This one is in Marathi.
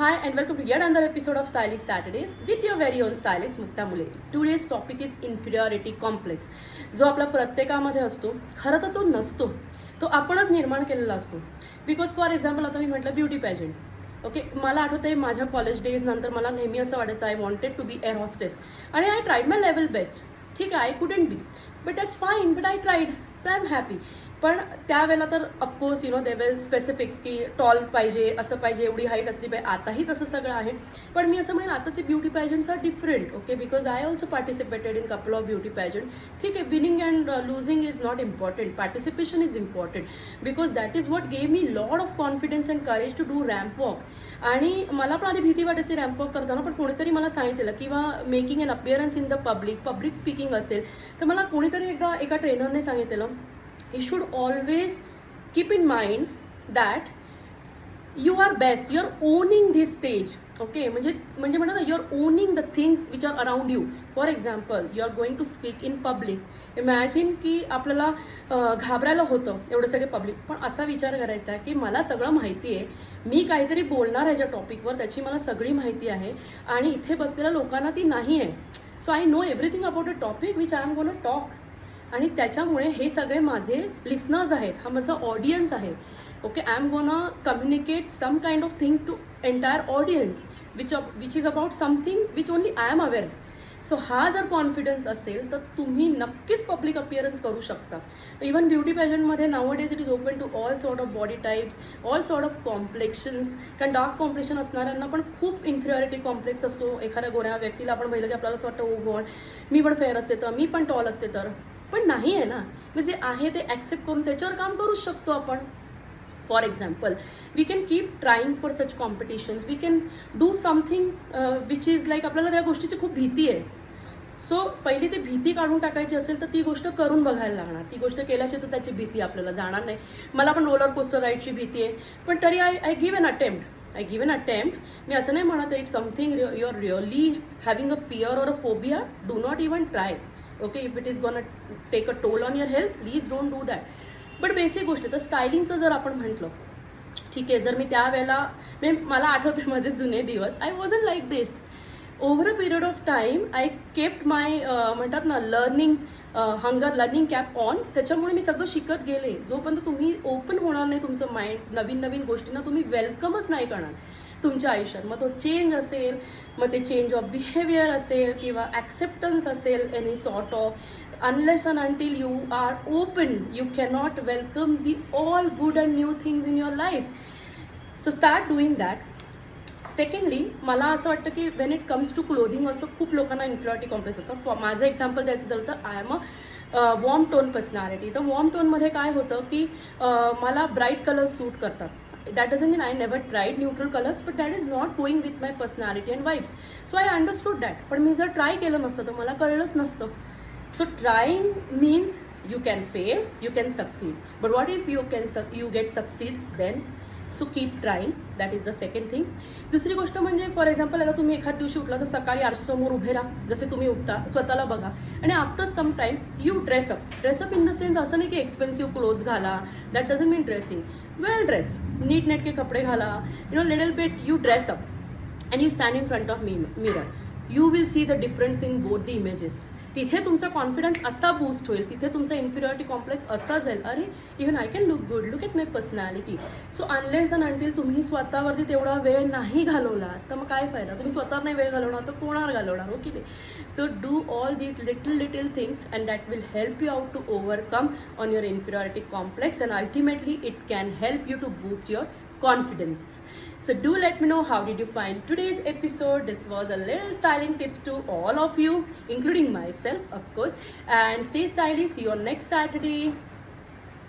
Hi and welcome to yet another episode of Stylist Saturdays with your very own stylist Mukta Mule. Today's topic is inferiority complex. जो आपला प्रत्येकामध्ये असतो, खरं तर तो नसतो, तो आपणच निर्माण केलेला असतो. बिकॉज फॉर एक्झाम्पल आता मी म्हटलं ब्युटी पॅजंट. ओके, मला आठवतं आहे माझ्या कॉलेज डेज नंतर मला नेहमी असं वाटायचं I wanted to be air hostess आणि I tried my level best. ठीक आहे, I couldn't be but that's fine, but I tried, so I am happy. पण त्यावेळेला तर ऑफकोर्स दे वेल स्पेसिफिक्स की टॉल पाहिजे, असं पाहिजे, एवढी हाईट असली पाहिजे. आताही तसं सगळं आहे, पण मी असं म्हणेन आताचे beauty pageants are different. Okay, because I also participated in couple of beauty pageant. ठीक आहे, winning and losing is not important, participation is important because that is what gave me lot of confidence and courage to do ramp walk. आणि मला पण आधी भीती वाटायची रॅम्प वॉक करताना, पण कोणीतरी मला सांगितलेलं किंवा making an appearance in the public speaking असेल तर मला कोणीतरी एकदा एका ट्रेनरने सांगितलेलं you should always keep in mind that you are best, you are owning this stage. Okay, म्हणजे म्हणा ना, you are owning the things which are around you. For example, you are going to speak in public. Imagine की आपल्याला घाबरायला होतं एवढं सगळे पब्लिक, पण असा विचार करायचा की मला सगळं माहिती आहे, मी काहीतरी बोलणार आहे ज्या टॉपिकवर त्याची मला सगळी माहिती आहे आणि इथे बसलेल्या लोकांना ती नाही आहे. So I know everything about a topic which I am gonna talk. आणि त्याच्यामुळे हे सगळे माझे लिसनर्स आहेत, हा माझा ऑडियन्स आहे. Okay, I am gonna communicate some kind of thing to entire audience which is about something which only I am aware. So हा जर कॉन्फिडन्स असेल तर तुम्ही नक्कीच पब्लिक अपिअरन्स करू शकता. इवन ब्युटी पॅजंटमध्ये nowadays it is open to all sort of body types, all sort of complexions. कारण डार्क कॉम्प्लेक्शन असणाऱ्यांना पण खूप इन्फिरियरिटी कॉम्प्लेक्स असतो. एखाद्या गोऱ्या व्यक्तीला आपण पाहिलं की आपल्याला असं वाटतं, ओ गॉड, मी पण फेअर असते तर, मी पण टॉल असते तर. पण नाही आहे ना, म्हणजे आहे ते ॲक्सेप्ट करून त्याच्यावर काम करू शकतो आपण. For example, we can keep trying for such competitions, we can do something which is like आपल्याला त्या गोष्टीची खूप भीती आहे. सो पहिली ती भीती काढून टाकायची असेल तर ती गोष्ट करून बघायला लागणार. ती गोष्ट केल्याशिवाय तर त्याची भीती आपल्याला जाणार नाही. मला पण रोलर कोस्टर राईडची भीती आहे, पण तरी आय गिव्ह एन अटेम्प्ट. मी असं नाही म्हणत if something you are really having a fear or a phobia, do not even try. Okay, if it is gonna take a toll on your health, please don't do that. But basic गोष्ट तर स्टायलिंगचं जर आपण म्हटलं, ठीक आहे, जर मी त्यावेळेला मला आठवतं माझे जुने दिवस, I wasn't like this. Over a period of time I kept my म्हणतात ना लर्निंग कॅप ऑन. त्याच्यामुळे मी सगळं शिकत गेले. जोपर्यंत तुम्ही ओपन होणार नाही तुमचं माइंड नवीन गोष्टींना तुम्ही वेलकमच नाही करणार तुमच्या आयुष्यात. मग तो चेंज असेल, मग ते चेंज ऑफ बिहेवियर असेल किंवा ॲक्सेप्टन्स असेल, any sort of, unless and until you are open, you cannot welcome the all good and new things in your life. So start doing that. Secondly, मला असं वाटतं की when it comes to clothing also खूप लोकांना इन्फिरियरिटी कॉम्प्लेक्स होतं. माझं एक्झाम्पल द्यायचं झालं तर I am a warm tone personality. तर वॉर्म टोनमध्ये काय होतं की मला ब्राईट कलर्स सूट करतात. That doesn't mean I never tried neutral colors, but that is not going with my personality and vibes. So I understood that. पण मी जर ट्राय केलं नसतं तर मला कळलंच नसतं. So trying means you can fail, you can succeed. But what if you get succeed then? So keep trying. That is the second thing. दुसरी गोष्ट म्हणजे फॉर एक्झाम्पल आता तुम्ही एखाद दिवशी उठला तर सकाळी आरशासमोर उभे राहा, जसे तुम्ही उठता, स्वतःला बघा आणि after some time you dress up in the sense असं नाही की एक्सपेन्सिव्ह क्लोथ्स घाला. That doesn't mean dressing. Well dress, नीटनेटके कपडे घाला, little bit you dress up and you stand in front of mirror. You will see the difference in both the images. तिथे तुमचा कॉन्फिडन्स असा बूस्ट होईल, तिथे तुमचा इन्फिरियरिटी कॉम्प्लेक्स असा जाईल, अरे even I can look good, look at my personality. So unless and until तुम्ही स्वतःवरती तेवढा वेळ नाही घालवला तर मग काय फायदा. तुम्ही स्वतःवर नाही वेळ घालवणार तर कोणावर घालवणार, हो की नाही. So do all these little things and that will help you out to overcome on your inferiority complex and ultimately it can help you to boost your confidence. So do let me know how did you find today's episode. This was a little styling tips to all of you, including myself, of course. And stay stylish. See you on next Saturday.